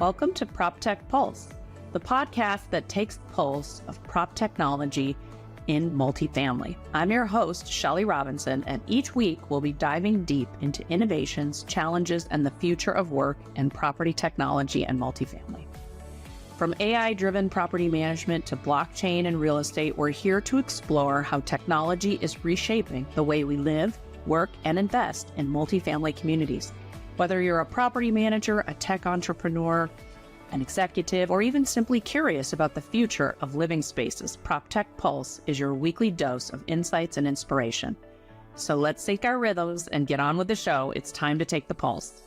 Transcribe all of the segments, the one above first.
Welcome to PropTech Pulse, the podcast that takes the pulse of prop technology in multifamily. I'm your host, Shelly Robinson, and each week we'll be diving deep into innovations, challenges, and the future of work in property technology and multifamily. From AI-driven property management to blockchain and real estate, we're here to explore how technology is reshaping the way we live, work, and invest in multifamily communities. Whether you're a property manager, a tech entrepreneur, an executive, or even simply curious about the future of living spaces, PropTech Pulse is your weekly dose of insights and inspiration. So let's sync our rhythms and get on with the show. It's time to take the pulse.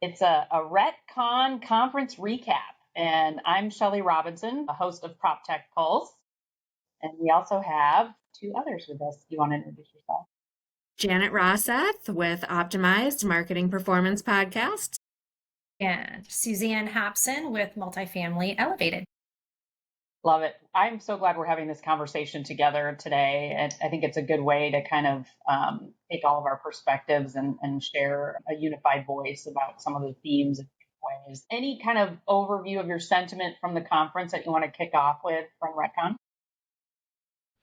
It's a Retcon conference recap, and I'm Shelly Robinson, the host of PropTech Pulse, and we also have two others with us. Do you want to introduce yourself? Janet Rosseth with Optimized Marketing Performance Podcast. And Suzanne Hobson with Multifamily Elevated. Love it. I'm so glad we're having this conversation together today. And I think it's a good way to kind of take all of our perspectives and share a unified voice about some of the themes in ways. Any kind of overview of your sentiment from the conference that you want to kick off with from Retcon?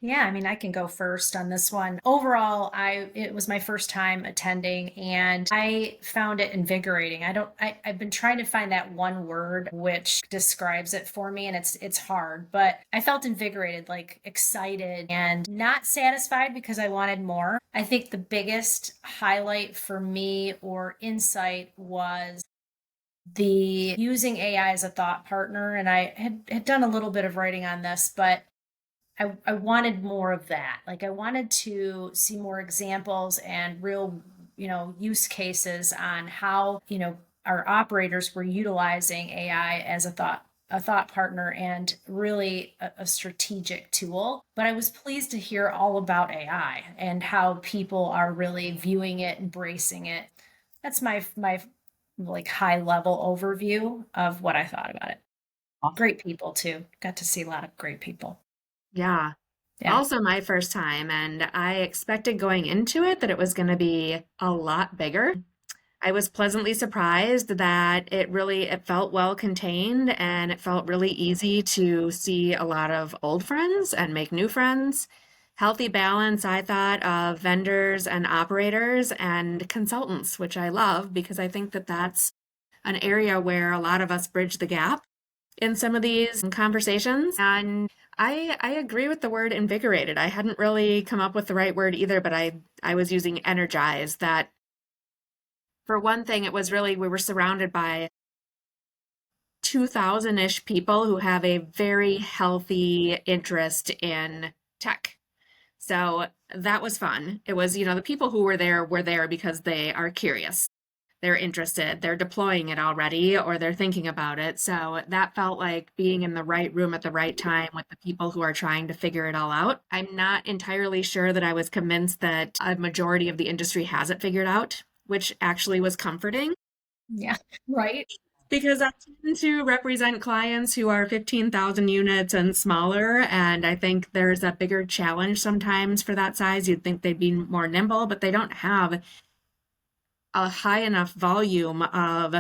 Yeah, I mean, I can go first on this one. Overall, it was my first time attending and I found it invigorating. I've been trying to find that one word which describes it for me, and it's hard, but I felt invigorated, like excited and not satisfied because I wanted more. I think the biggest highlight for me or insight was the using AI as a thought partner. And I had done a little bit of writing on this, but I wanted more of that. Like I wanted to see more examples and real, use cases on how, our operators were utilizing AI as a thought partner and really a strategic tool. But I was pleased to hear all about AI and how people are really viewing it, embracing it. That's my like high level overview of what I thought about it. Awesome. Great people too. Got to see a lot of great people. Yeah. Also my first time, and I expected going into it that it was going to be a lot bigger. I was pleasantly surprised that it felt well contained, and it felt really easy to see a lot of old friends and make new friends. Healthy balance, I thought, of vendors and operators and consultants, which I love because I think that that's an area where a lot of us bridge the gap in some of these conversations. And I agree with the word invigorated. I hadn't really come up with the right word either, but I was using energized. That for one thing, it was really, we were surrounded by 2,000-ish people who have a very healthy interest in tech. So that was fun. It was, the people who were there because they are curious. They're interested, they're deploying it already, or they're thinking about it. So that felt like being in the right room at the right time with the people who are trying to figure it all out. I'm not entirely sure that I was convinced that a majority of the industry has it figured out, which actually was comforting. Yeah, right. Because I tend to represent clients who are 15,000 units and smaller, and I think there's a bigger challenge sometimes for that size. You'd think they'd be more nimble, but they don't have a high enough volume of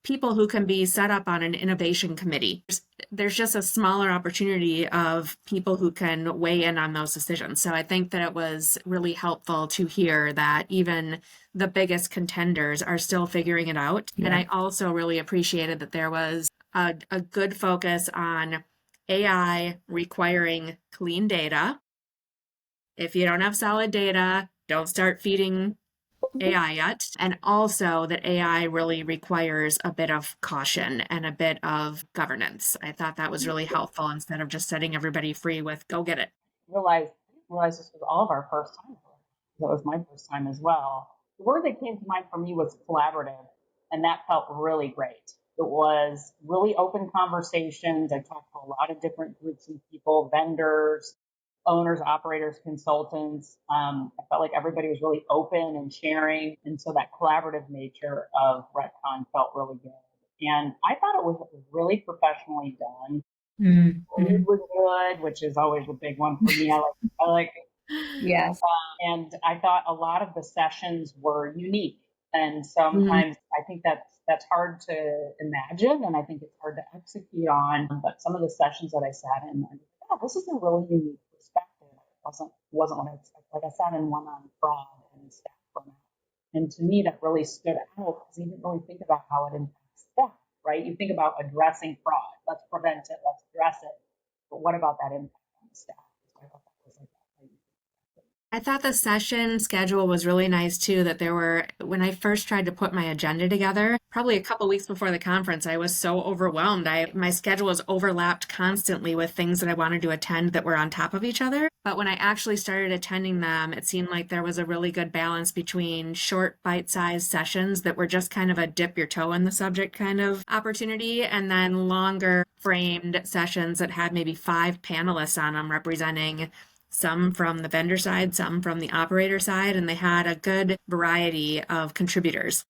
people who can be set up on an innovation committee. There's just a smaller opportunity of people who can weigh in on those decisions. So I think that it was really helpful to hear that even the biggest contenders are still figuring it out. Yeah. And I also really appreciated that there was a good focus on AI requiring clean data. If you don't have solid data, don't start feeding AI yet. And also that AI really requires a bit of caution and a bit of governance. I thought that was really helpful instead of just setting everybody free with go get it. Realize this was all of our first time. That was my first time as well. The word that came to mind for me was collaborative, and that felt really great. It was really open conversations. I talked to a lot of different groups of people, vendors, owners, operators, consultants. I felt like everybody was really open and sharing. And so that collaborative nature of Retcon felt really good. And I thought it was really professionally done. Mm-hmm. Food was good, which is always a big one for me. I like Yes. and I thought a lot of the sessions were unique. And Mhm. sometimes I think that's hard to imagine, and I think it's hard to execute on. But some of the sessions that I sat in, I thought, oh, this is a really unique perspective. It wasn't what I expected. Like I sat in one on fraud and staff burnout, and to me that really stood out because you didn't really think about how it impacts staff, right? You think about addressing fraud, let's prevent it, let's address it, but what about that impact on the staff? So I thought that was like I thought the session schedule was really nice too, that there were, when I first tried to put my agenda together, probably a couple weeks before the conference, I was so overwhelmed. My schedule was overlapped constantly with things that I wanted to attend that were on top of each other. But when I actually started attending them, it seemed like there was a really good balance between short bite-sized sessions that were just kind of a dip your toe in the subject kind of opportunity, and then longer framed sessions that had maybe 5 panelists on them representing some from the vendor side, some from the operator side, and they had a good variety of contributors.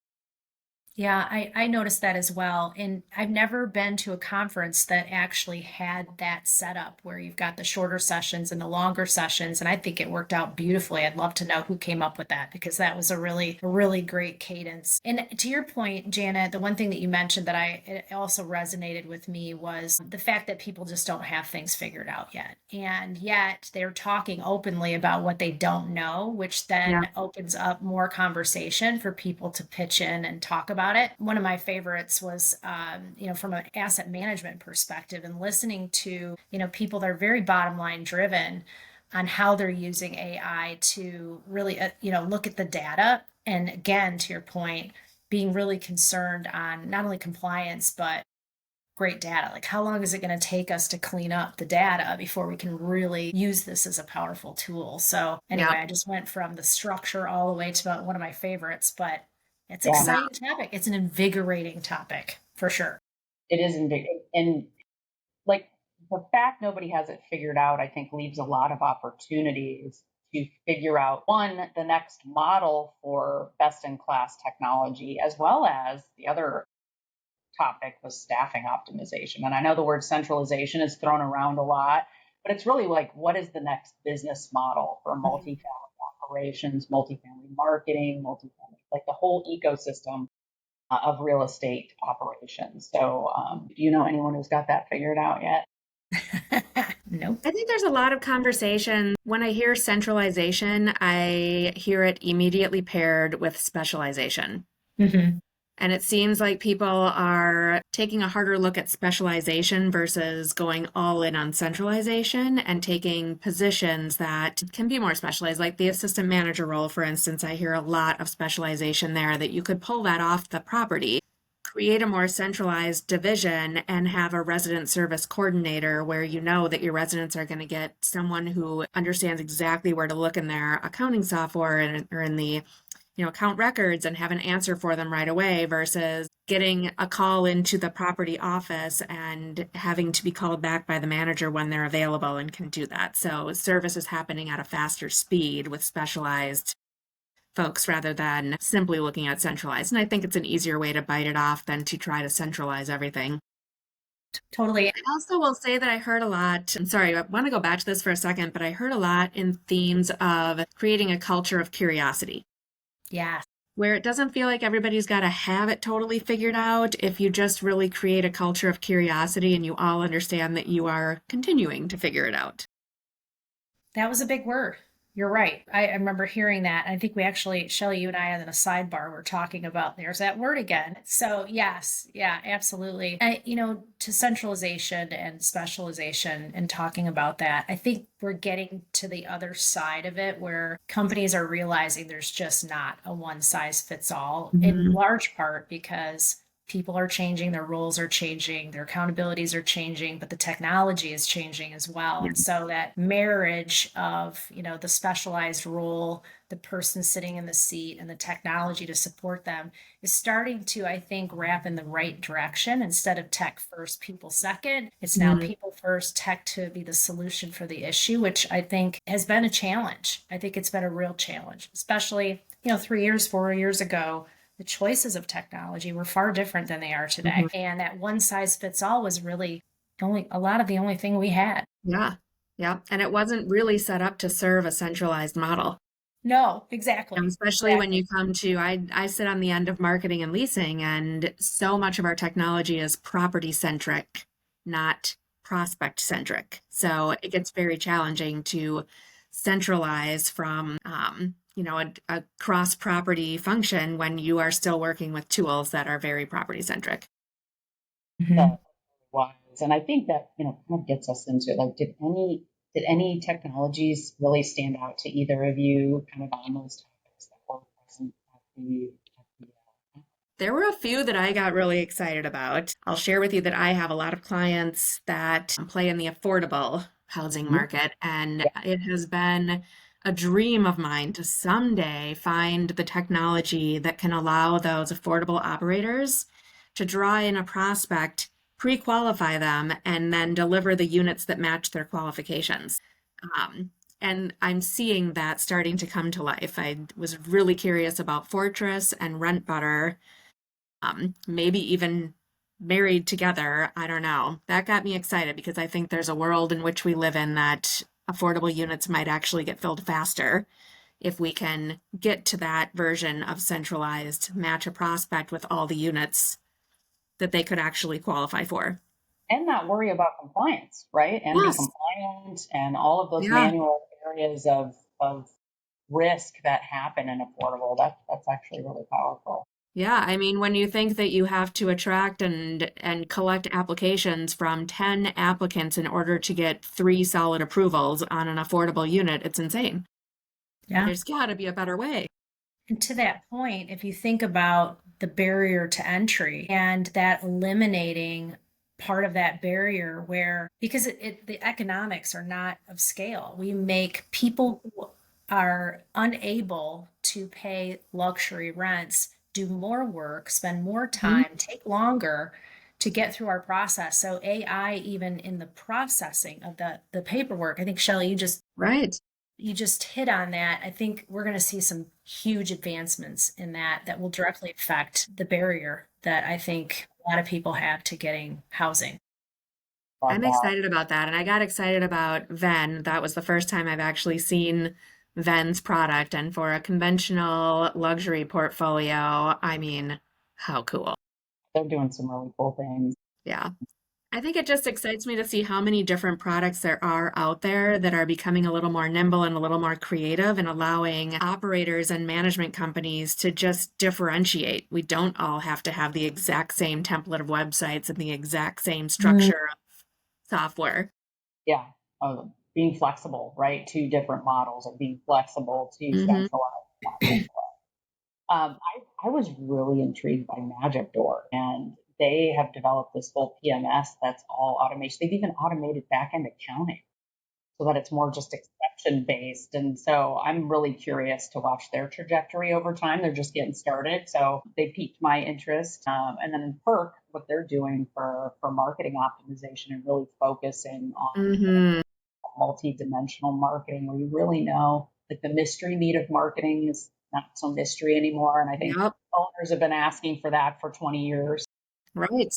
Yeah, I noticed that as well. And I've never been to a conference that actually had that setup where you've got the shorter sessions and the longer sessions. And I think it worked out beautifully. I'd love to know who came up with that because that was a really great cadence. And to your point, Janet, the one thing that you mentioned that it also resonated with me was the fact that people just don't have things figured out yet. And yet they're talking openly about what they don't know, which Yeah. then opens up more conversation for people to pitch in and talk about it. One of my favorites was, from an asset management perspective and listening to, people that are very bottom line driven on how they're using AI to really, look at the data. And again, to your point, being really concerned on not only compliance, but great data. Like, how long is it going to take us to clean up the data before we can really use this as a powerful tool? So, anyway, Yeah. I just went from the structure all the way to one of my favorites, but it's an yeah, exciting topic. It's an invigorating topic for sure. it is and like the fact nobody has it figured out, I think leaves a lot of opportunities to figure out one, the next model for best in class technology, as well as the other topic was staffing optimization. And I know the word centralization is thrown around a lot, but it's really like, what is the next business model for multifamily operations, multifamily marketing, multifamily, like the whole ecosystem of real estate operations. So, do you know anyone who's got that figured out yet? Nope. I think there's a lot of conversation. When I hear centralization, I hear it immediately paired with specialization. Mm-hmm. And it seems like people are taking a harder look at specialization versus going all in on centralization and taking positions that can be more specialized, like the assistant manager role, for instance. I hear a lot of specialization there that you could pull that off the property, create a more centralized division, and have a resident service coordinator where you know that your residents are going to get someone who understands exactly where to look in their accounting software or in the account records and have an answer for them right away versus getting a call into the property office and having to be called back by the manager when they're available and can do that. So service is happening at a faster speed with specialized folks rather than simply looking at centralized. And I think it's an easier way to bite it off than to try to centralize everything. Totally. I also will say that I heard a lot, I'm sorry, I want to go back to this for a second, but I heard a lot in themes of creating a culture of curiosity. Yeah. Where it doesn't feel like everybody's got to have it totally figured out. If you just really create a culture of curiosity and you all understand that you are continuing to figure it out. That was a big word. You're right. I remember hearing that. I think we actually, Shelley, you and I in a sidebar were talking about there's that word again. So yes, yeah, absolutely. To centralization and specialization and talking about that, I think we're getting to the other side of it where companies are realizing there's just not a one size fits all, in large part because people are changing, their roles are changing, their accountabilities are changing, but the technology is changing as well. And so that marriage of, the specialized role, the person sitting in the seat and the technology to support them is starting to, I think, wrap in the right direction. Instead of tech first, people second, it's now people first, tech to be the solution for the issue, which I think has been a challenge. I think it's been a real challenge, especially, 3 years, 4 years ago, the choices of technology were far different than they are today. And that one size fits all was really a lot of the only thing we had. Yeah. Yeah. And it wasn't really set up to serve a centralized model. No, exactly. Especially when you come to, I sit on the end of marketing and leasing, and so much of our technology is property centric, not prospect centric. So it gets very challenging to centralize from, a cross property function when you are still working with tools that are very property centric. Mhm. Wise. And I think that, kind of gets us into like, did any technologies really stand out to either of you kind of on those topics that were present at the There were a few that I got really excited about. I'll share with you that I have a lot of clients that play in the affordable housing market, and yeah. it has been a dream of mine to someday find the technology that can allow those affordable operators to draw in a prospect, pre-qualify them, and then deliver the units that match their qualifications. Um, and I'm seeing that starting to come to life. I was really curious about Fortress and Rent Butter, maybe even married together. I don't know. That got me excited because I think there's a world in which we live in that affordable units might actually get filled faster if we can get to that version of centralized match a prospect with all the units that they could actually qualify for. And not worry about compliance, right? And be Yes. compliant and all of those Yeah. manual areas of risk that happen in affordable. That's actually really powerful. Yeah, I mean, when you think that you have to attract and collect applications from 10 applicants in order to get 3 solid approvals on an affordable unit, it's insane. Yeah. There's got to be a better way. And to that point, if you think about the barrier to entry and that eliminating part of that barrier where, because the economics are not of scale, we make people who are unable to pay luxury rents do more work, spend more time, take longer to get through our process. So AI, even in the processing of the paperwork, I think Shelley, Right. you just hit on that. I think we're going to see some huge advancements in that will directly affect the barrier that I think a lot of people have to getting housing. Love I'm that. excited about that. And I got excited about Ven. That was the first time I've actually seen Ven's product. And for a conventional luxury portfolio, I mean, how cool. They're doing some really cool things. Yeah. I think it just excites me to see how many different products there are out there that are becoming a little more nimble and a little more creative and allowing operators and management companies to just differentiate. We don't all have to have the exact same template of websites and the exact same structure of software. Yeah. Being flexible, right? Two different models or being flexible to Hmm. centralize. I was really intrigued by Magic Door, and they have developed this whole PMS that's all automation. They've even automated back end accounting so that it's more just exception based. And so I'm really curious to watch their trajectory over time. They're just getting started. So they piqued my interest. And then in Perk, what they're doing for marketing optimization and really focusing on Hmm. multi-dimensional marketing where you really know that the mystery meat of marketing is not so mystery anymore. And I think Yep. owners have been asking for that for 20 years. Right.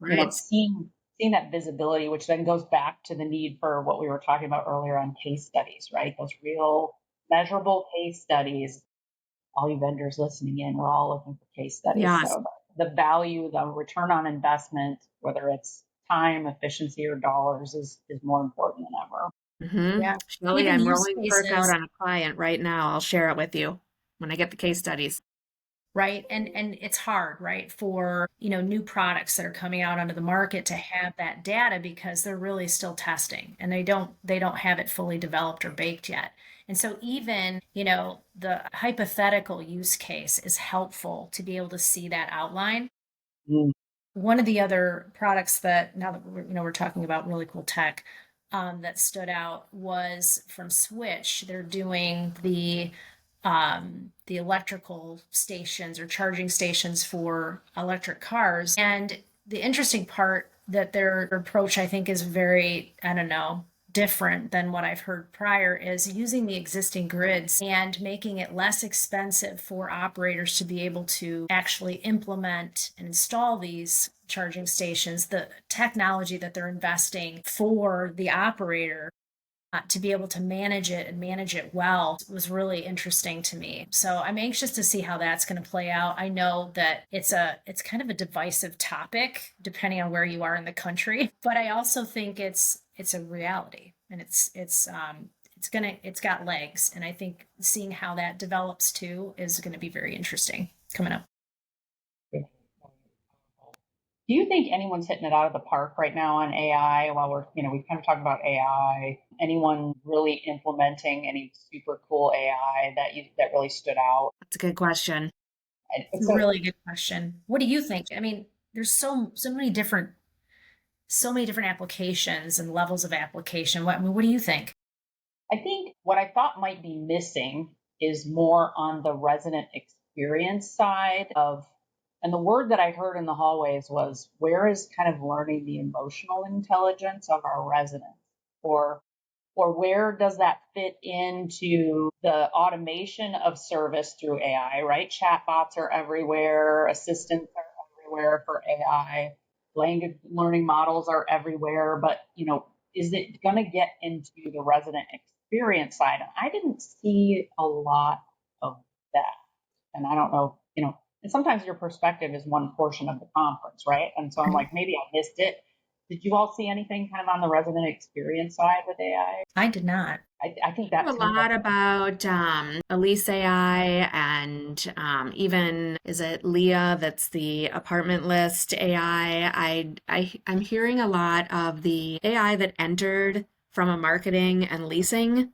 Right. Seeing that visibility, which then goes back to the need for what we were talking about earlier on case studies, right? Those real measurable case studies. All you vendors listening in, we're all looking for case studies. Yes. So the value, the return on investment, whether it's time, efficiency, or dollars, is more important than ever. Hmm. Yeah. Shelley, Even I'm use rolling Perk out cases, on a client right now. I'll share it with you when I get the case studies. right? And it's hard, right, for, new products that are coming out onto the market to have that data because they're really still testing and they don't have it fully developed or baked yet. And so even, the hypothetical use case is helpful to be able to see that outline. Mm. One of the other products that, now that we're talking about really cool tech, that stood out was from Switch. They're doing the electrical stations or charging stations for electric cars. And the interesting part that their approach, I think, is very, I don't know, different than what I've heard prior is using the existing grids and making it less expensive for operators to be able to actually implement and install these charging stations, the technology that they're investing for the operator to be able to manage it and manage it well was really interesting to me. So I'm anxious to see how that's going to play out. I know that it's kind of a divisive topic depending on where you are in the country, but I also think it's a reality, and it's got legs, and I think seeing how that develops too is going to be very interesting coming up. Do you think anyone's hitting it out of the park right now on AI? While we kind of talked about AI. Anyone really implementing any super cool AI that really stood out? That's a good question. It's a really good question. What do you think? I mean, there's so many different applications and levels of application. What do you think? I think what I thought might be missing is more on the resident experience side of, and the word that I heard in the hallways was, where is kind of learning the emotional intelligence of our residents? Or where does that fit into the automation of service through AI, right? Chatbots are everywhere, assistants are everywhere for AI, language learning models are everywhere, but is it going to get into the resident experience side? I didn't see a lot of that. And I don't know, and sometimes your perspective is one portion of the conference, right? And so I'm like, maybe I missed it. Did you all see anything kind of on the resident experience side with AI? I did not. I think that's A lot about Elise AI and even, is it Leah, that's the apartment list AI. I'm hearing a lot of the AI that entered from a marketing and leasing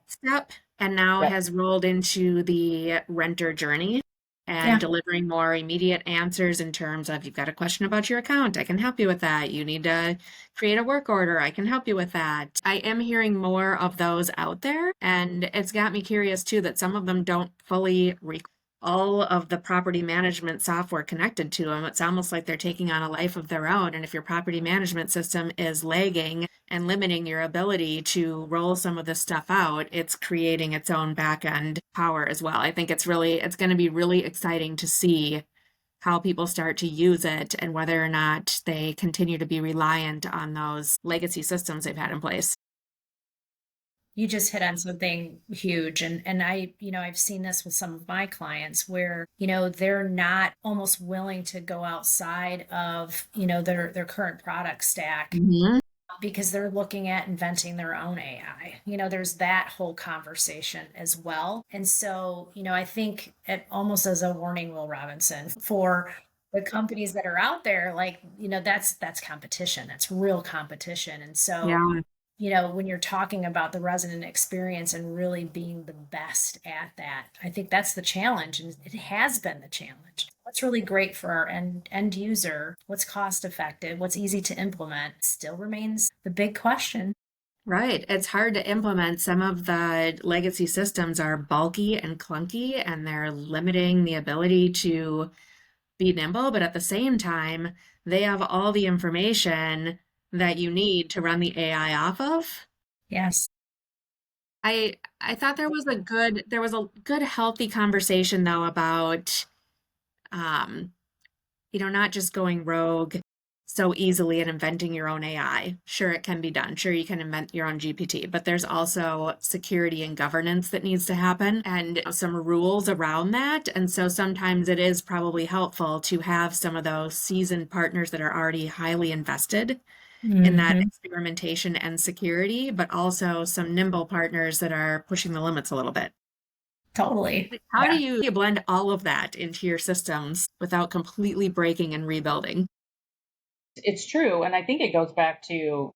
step and now has rolled into the renter journey and delivering more immediate answers in terms of, you've got a question about your account, I can help you with that. You need to create a work order, I can help you with that. I am hearing more of those out there, and it's got me curious too that some of them don't fully all of the property management software connected to them. It's almost like they're taking on a life of their own. And if your property management system is lagging and limiting your ability to roll some of this stuff out, it's creating its own back end power as well. I think it's going to be really exciting to see how people start to use it and whether or not they continue to be reliant on those legacy systems they've had in place. You just hit on something huge. And I've seen this with some of my clients where, they're not almost willing to go outside of, their current product stack because they're looking at inventing their own AI. There's that whole conversation as well. And so, I think it almost as a warning, Will Robinson, for the companies that are out there, like, that's competition. That's real competition. And so, when you're talking about the resident experience and really being the best at that, I think that's the challenge. And it has been the challenge. What's really great for our end user, what's cost effective, what's easy to implement still remains the big question. Right. It's hard to implement. Some of the legacy systems are bulky and clunky, and they're limiting the ability to be nimble. But at the same time, they have all the information that you need to run the AI off of. Yes. I thought there was a good healthy conversation though about not just going rogue so easily and inventing your own AI. Sure, it can be done. Sure, you can invent your own GPT, but there's also security and governance that needs to happen and some rules around that. And so sometimes it is probably helpful to have some of those seasoned partners that are already highly invested in that experimentation and security, but also some nimble partners that are pushing the limits a little bit. Totally. How do you blend all of that into your systems without completely breaking and rebuilding? It's true. And I think it goes back to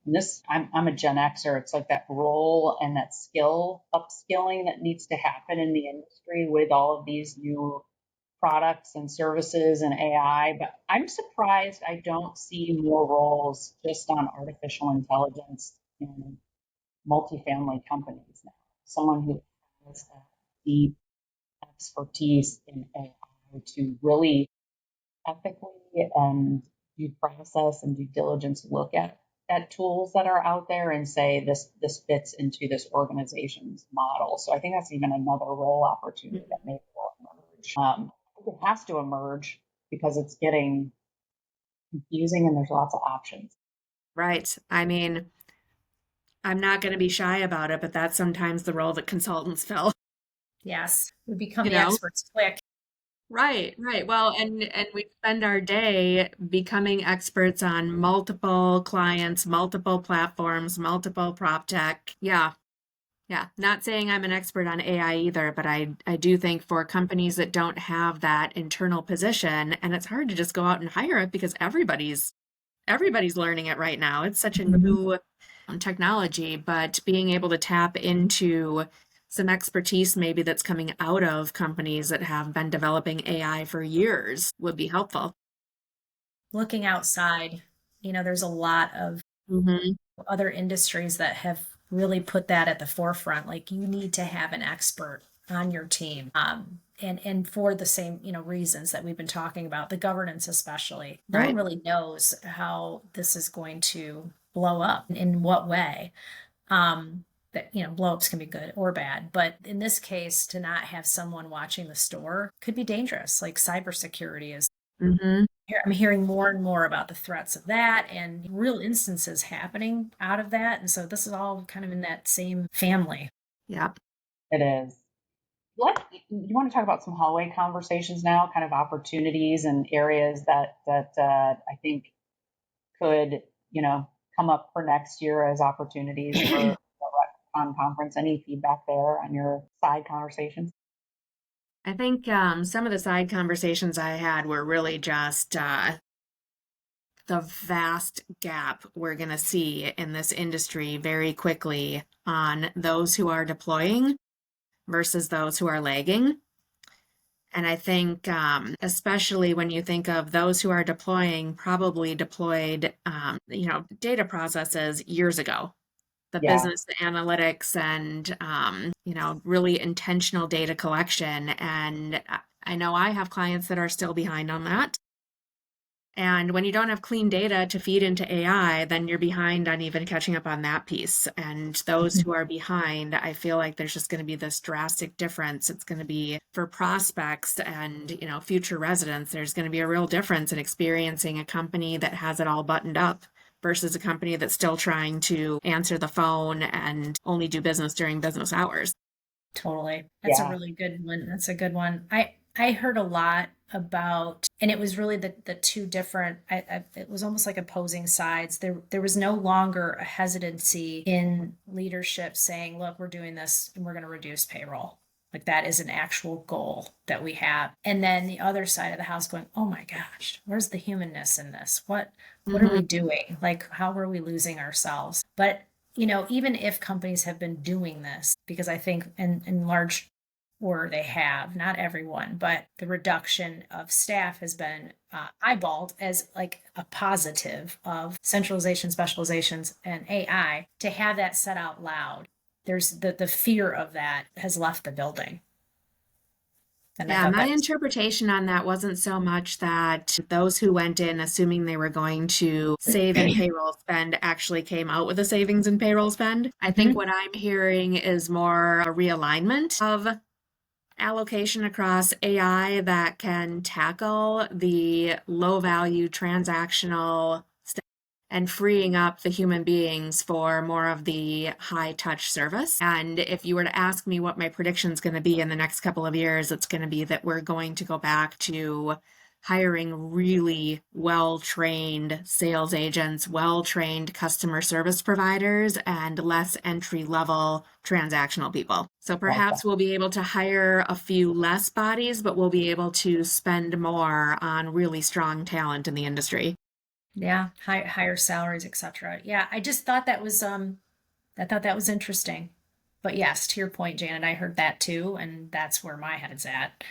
this. I'm a Gen Xer. It's like that role and that skill upskilling that needs to happen in the industry with all of these new products and services and AI. But I'm surprised I don't see more roles just on artificial intelligence in multifamily companies now. Someone who has that deep expertise in AI to really ethically and due process and due diligence look at at tools that are out there and say this fits into this organization's model. So I think that's even another role opportunity that may emerge. I think it has to emerge because it's getting confusing and there's lots of options. Right. I mean, I'm not going to be shy about it, but that's sometimes the role that consultants fill. Yes, we become You the know? experts quick. Right, right. Well, and we spend our day becoming experts on multiple clients, multiple platforms, multiple prop tech. Yeah, yeah. Not saying I'm an expert on AI either, but I do think for companies that don't have that internal position, and it's hard to just go out and hire it because everybody's learning it right now. It's such a new technology, but being able to tap into some expertise maybe that's coming out of companies that have been developing AI for years would be helpful. Looking outside, there's a lot of Hmm. other industries that have really put that at the forefront. Like you need to have an expert on your team. And for the same, reasons that we've been talking about, the governance especially. No one Right. really knows how this is going to blow up, in what way. That, blow-ups can be good or bad, but in this case, to not have someone watching the store could be dangerous. Like cybersecurity is, Hmm. I'm hearing more and more about the threats of that and real instances happening out of that. And so this is all kind of in that same family. Yeah. It is. You want to talk about some hallway conversations now, kind of opportunities and areas that I think could, come up for next year as opportunities for the Retcon conference. Any feedback there on your side conversations? I think some of the side conversations I had were really just the vast gap we're going to see in this industry very quickly on those who are deploying versus those who are lagging. And I think, especially when you think of those who are deploying, probably deployed, data processes years ago, the Yeah, business analytics and, really intentional data collection. And I know I have clients that are still behind on that. And when you don't have clean data to feed into AI, then you're behind on even catching up on that piece. And those who are behind, I feel like there's just going to be this drastic difference. It's going to be for prospects and, future residents, there's going to be a real difference in experiencing a company that has it all buttoned up versus a company that's still trying to answer the phone and only do business during business hours. Totally. That's a yeah. really good one. That's a good one. I heard a lot about, and it was really the two different, it was almost like opposing sides. There was no longer a hesitancy in leadership saying, look, we're doing this and we're going to reduce payroll. Like that is an actual goal that we have. And then the other side of the house going, oh my gosh, where's the humanness in this? What are we doing? Like, how are we losing ourselves? But even if companies have been doing this, because I think in large or they have, not everyone, but the reduction of staff has been eyeballed as like a positive of centralization, specializations, and AI. To have that said out loud, there's the fear of that has left the building. And I Yeah, thought my that was interpretation on that wasn't so much that those who went in assuming they were going to save in payroll spend actually came out with a savings in payroll spend. I think what I'm hearing is more a realignment of allocation across AI that can tackle the low value transactional stuff and freeing up the human beings for more of the high touch service. And if you were to ask me what my prediction is going to be in the next couple of years, it's going to be that we're going to go back to hiring really well-trained sales agents, well-trained customer service providers, and less entry-level transactional people. So perhaps we'll be able to hire a few less bodies, but we'll be able to spend more on really strong talent in the industry. yeah, higher salaries, etc. Yeah, I just thought that was I thought that was interesting. But yes, to your point, Janet, I heard that too, and that's where my head's at.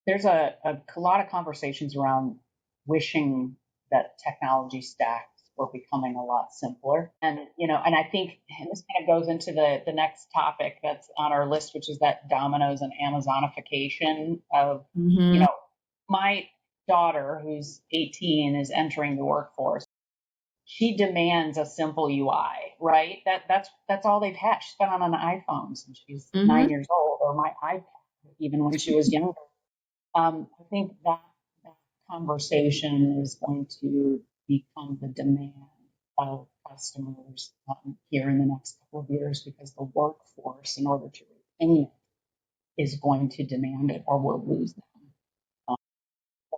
There's a lot of conversations around wishing that technology stacks were becoming a lot simpler. And, and I think and this kind of goes into the next topic that's on our list, which is that Domino's and Amazonification of, my daughter, who's 18, is entering the workforce. she demands a simple UI, right? That's all they've had. She's been on an iPhone since she's 9 years old, or my iPad, even when she was younger. I think that conversation is going to become the demand of customers here in the next couple of years, because the workforce, in order to retain it, is going to demand it, or we'll lose them. So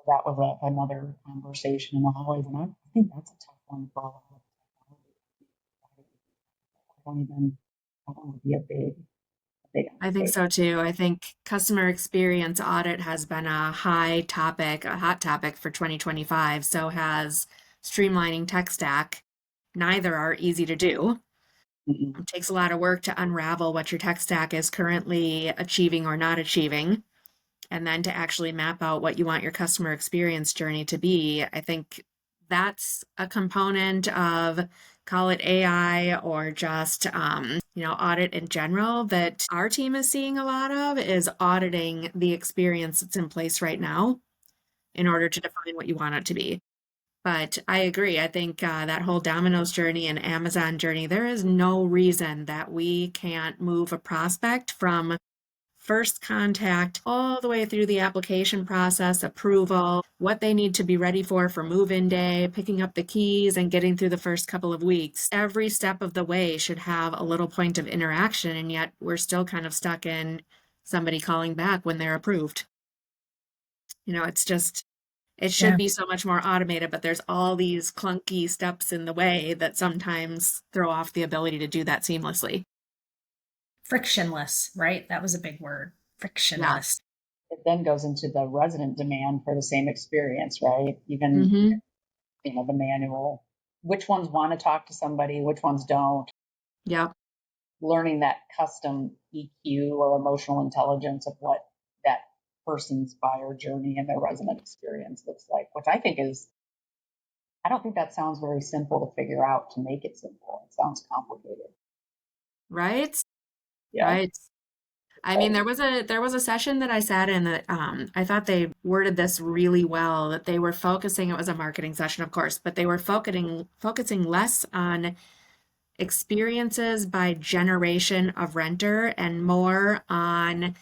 that was another conversation in the hallways, and I think that's a tough one for a lot of technology. I don't want to be a big I think so too. I think customer experience audit has been a hot topic for 2025. So has streamlining tech stack. Neither are easy to do. Mm-mm. It takes a lot of work to unravel what your tech stack is currently achieving or not achieving, and then to actually map out what you want your customer experience journey to be. I think that's a component of, call it AI or just audit in general, that our team is seeing a lot of, is auditing the experience that's in place right now in order to define what you want it to be. But I agree. I think that whole Domino's journey and Amazon journey, there is no reason that we can't move a prospect from first contact all the way through the application process, approval, what they need to be ready for move-in day, picking up the keys and getting through the first couple of weeks. Every step of the way should have a little point of interaction, and yet we're still kind of stuck in somebody calling back when they're approved. It's just, it should be so much more automated, but there's all these clunky steps in the way that sometimes throw off the ability to do that seamlessly. Frictionless, right? That was a big word. Frictionless. It then goes into the resident demand for the same experience, right? Even, the manual, which ones want to talk to somebody, which ones don't. Yep. Learning that custom EQ or emotional intelligence of what that person's buyer journey and their resident experience looks like, which I don't think that sounds very simple to figure out, to make it simple. It sounds complicated. Right? Yeah. Right. I mean, there was a session that I sat in that I thought they worded this really well, that they were focusing, it was a marketing session, of course, but they were focusing less on experiences by generation of renter and more on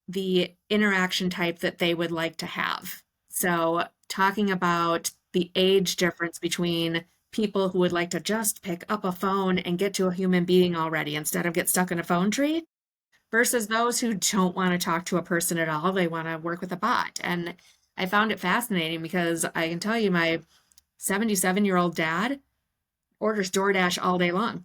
the interaction type that they would like to have. So talking about the age difference between people who would like to just pick up a phone and get to a human being already instead of get stuck in a phone tree, versus those who don't want to talk to a person at all. They want to work with a bot. And I found it fascinating because I can tell you, my 77-year-old dad orders DoorDash all day long.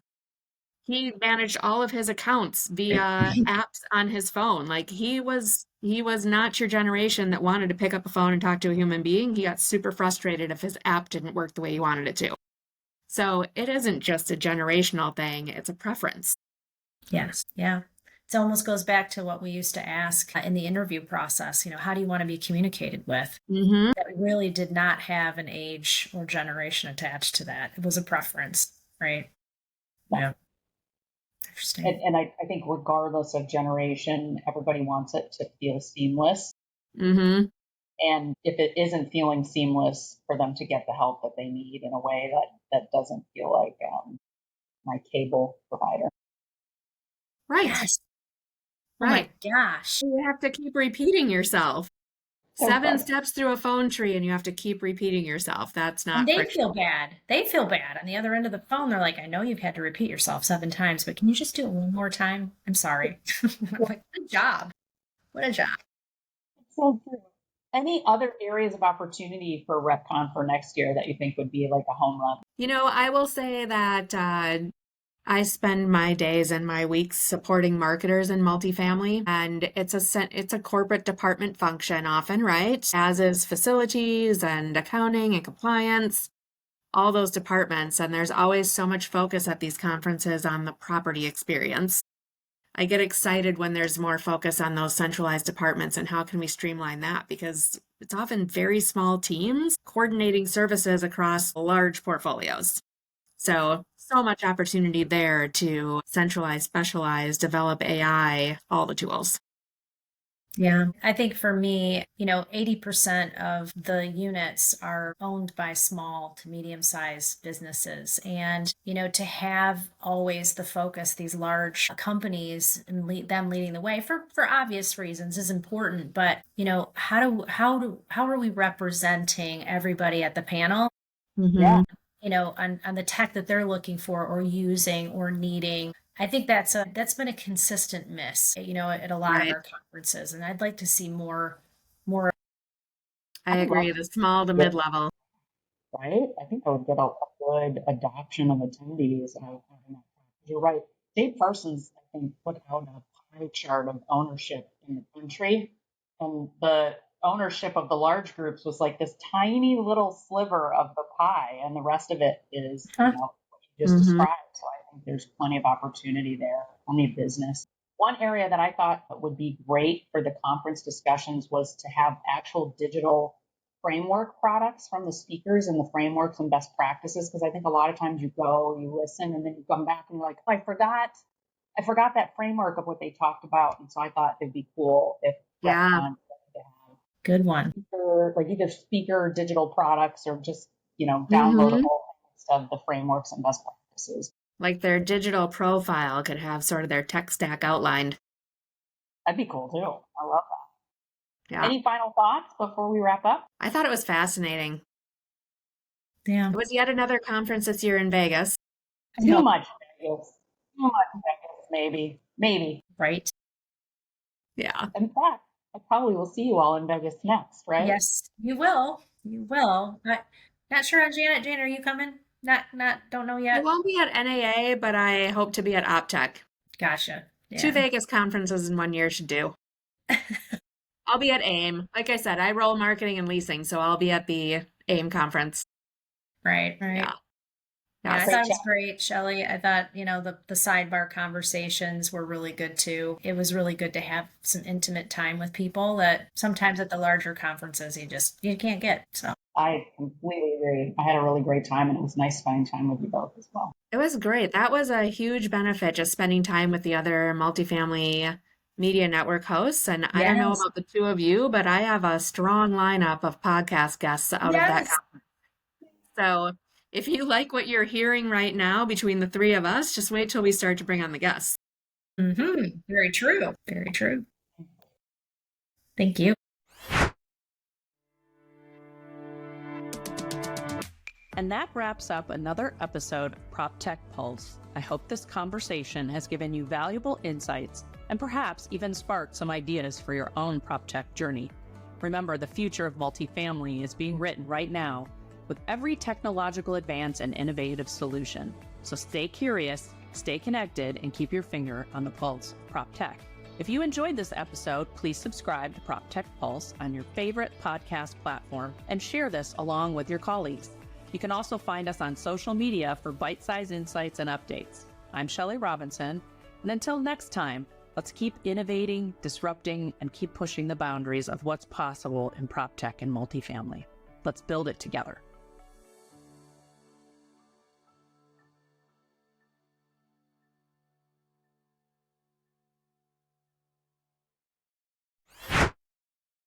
He managed all of his accounts via apps on his phone. Like he was not your generation that wanted to pick up a phone and talk to a human being. He got super frustrated if his app didn't work the way he wanted it to. So it isn't just a generational thing, it's a preference. Yes. Yeah. It almost goes back to what we used to ask in the interview process. How do you want to be communicated with? That really did not have an age or generation attached to that. It was a preference, right? Yeah. Interesting. And I think regardless of generation, everybody wants it to feel seamless. And if it isn't feeling seamless, for them to get the help that they need in a way that doesn't feel like my cable provider. Right. Yes. Right. Oh my gosh. You have to keep repeating yourself. 7 steps through a phone tree and you have to keep repeating yourself. That's not. And they feel bad. They feel bad. On the other end of the phone, they're like, I know you've had to repeat yourself 7 times, but can you just do it one more time? I'm sorry. Like, good job. What a job. So true. Any other areas of opportunity for Retcon for next year that you think would be like a home run? I will say that I spend my days and my weeks supporting marketers in multifamily, and it's a corporate department function often, right? As is facilities and accounting and compliance, all those departments. And there's always so much focus at these conferences on the property experience. I get excited when there's more focus on those centralized departments and how can we streamline that, because it's often very small teams coordinating services across large portfolios. So much opportunity there to centralize, specialize, develop AI, all the tools. Yeah. I think for me, 80% of the units are owned by small to medium sized businesses. And, to have always the focus, these large companies and them leading the way for obvious reasons is important. But, how are we representing everybody at the panel? Yeah. On the tech that they're looking for or using or needing. I think that's been a consistent miss, at a lot of Right. our conferences, and I'd like to see more. I I'd love agree. The small to to get, mid-level. right? I think I would get a good adoption of attendees. You're right. Dave Parsons, I think, put out a pie chart of ownership in the country, and the ownership of the large groups was like this tiny little sliver of the pie, and the rest of it is, Huh? what you just Hmm. described. So I think there's plenty of opportunity there, plenty of business. One area that I thought would be great for the conference discussions was to have actual digital framework products from the speakers and the frameworks and best practices. Because I think a lot of times you go, you listen, and then you come back and you're like, oh, I forgot that framework of what they talked about. And so I thought it'd be cool if Yeah. Retcon could have Good one. like either speaker digital products or just, Hmm. downloadable of the frameworks and best practices. Like their digital profile could have sort of their tech stack outlined. That'd be cool too. I love that. Yeah. Any final thoughts before we wrap up? I thought it was fascinating. Yeah. It was yet another conference this year in Vegas. I know. Too much Vegas. Too much Vegas, maybe. Maybe. Right. Yeah. In fact, I probably will see you all in Vegas next, right? Yes, you will. You will. Not sure on Janet. Jane, are you coming? Don't know I yet. won't be at NAA, but I hope to be at PropTech. Gotcha. 2 Yeah. Vegas conferences in 1 year should do. I'll be at AIM. Like I said, I roll marketing and leasing, so I'll be at the AIM conference. Right. Yeah. Yeah, I Yes. Great thought it was chat. great, Shelley. I thought, the sidebar conversations were really good too. It was really good to have some intimate time with people that sometimes at the larger conferences you can't get. So I completely agree. I had a really great time, and it was nice spending time with you both as well. It was great. That was a huge benefit, just spending time with the other multifamily media network hosts. And I don't know yes. about the two of you, but I have a strong lineup of podcast guests out of that Yes. conference. So if you like what you're hearing right now between the three of us, just wait till we start to bring on the guests. Very true. Very true. Thank you. And that wraps up another episode of PropTech Pulse. I hope this conversation has given you valuable insights and perhaps even sparked some ideas for your own PropTech journey. Remember, the future of multifamily is being written right now with every technological advance and innovative solution. So stay curious, stay connected, and keep your finger on the pulse of PropTech. If you enjoyed this episode, please subscribe to PropTech Pulse on your favorite podcast platform and share this along with your colleagues. You can also find us on social media for bite-sized insights and updates. I'm Shelley Robinson, and until next time, let's keep innovating, disrupting, and keep pushing the boundaries of what's possible in PropTech and multifamily. Let's build it together.